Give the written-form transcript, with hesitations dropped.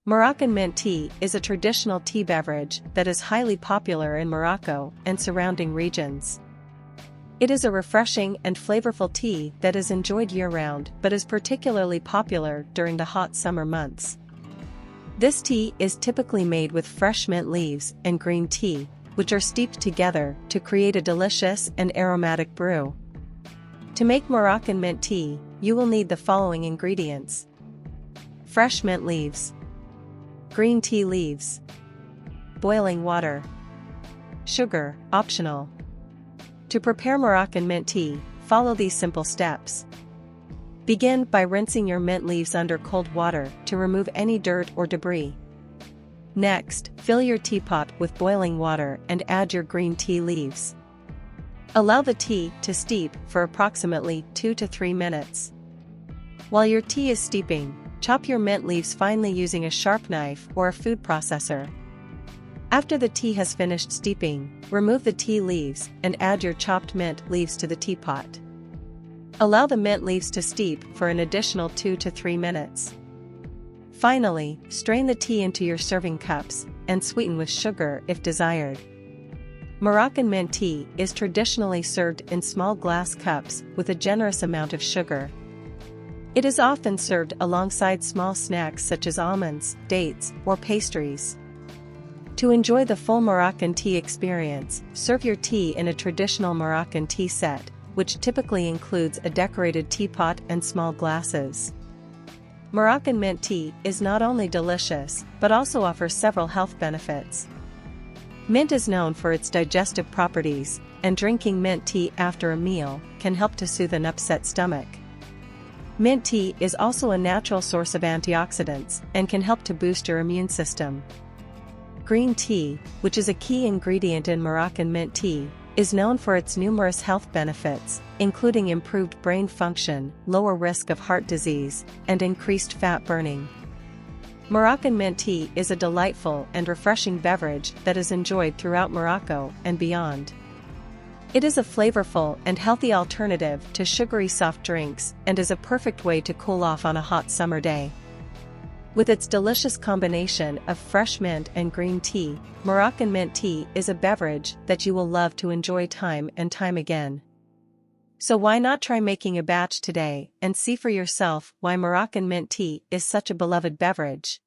Moroccan mint tea is a traditional tea beverage that is highly popular in Morocco and surrounding regions. It is a refreshing and flavorful tea that is enjoyed year-round but is particularly popular during the hot summer months. This tea is typically made with fresh mint leaves and green tea, which are steeped together to create a delicious and aromatic brew. To make Moroccan mint tea, you will need the following ingredients: fresh mint leaves, green tea leaves, boiling water, sugar, optional. To prepare Moroccan mint tea, follow these simple steps. Begin by rinsing your mint leaves under cold water to remove any dirt or debris. Next, fill your teapot with boiling water and add your green tea leaves. Allow the tea to steep for approximately 2 to 3 minutes. While your tea is steeping, chop your mint leaves finely using a sharp knife or a food processor. After the tea has finished steeping, remove the tea leaves and add your chopped mint leaves to the teapot. Allow the mint leaves to steep for an additional 2 to 3 minutes. Finally, strain the tea into your serving cups and sweeten with sugar if desired. Moroccan mint tea is traditionally served in small glass cups with a generous amount of sugar. It is often served alongside small snacks such as almonds, dates, or pastries. To enjoy the full Moroccan tea experience, serve your tea in a traditional Moroccan tea set, which typically includes a decorated teapot and small glasses. Moroccan mint tea is not only delicious, but also offers several health benefits. Mint is known for its digestive properties, and drinking mint tea after a meal can help to soothe an upset stomach. Mint tea is also a natural source of antioxidants and can help to boost your immune system. Green tea, which is a key ingredient in Moroccan mint tea, is known for its numerous health benefits, including improved brain function, lower risk of heart disease, and increased fat burning. Moroccan mint tea is a delightful and refreshing beverage that is enjoyed throughout Morocco and beyond. It is a flavorful and healthy alternative to sugary soft drinks and is a perfect way to cool off on a hot summer day. With its delicious combination of fresh mint and green tea, Moroccan mint tea is a beverage that you will love to enjoy time and time again. So why not try making a batch today and see for yourself why Moroccan mint tea is such a beloved beverage?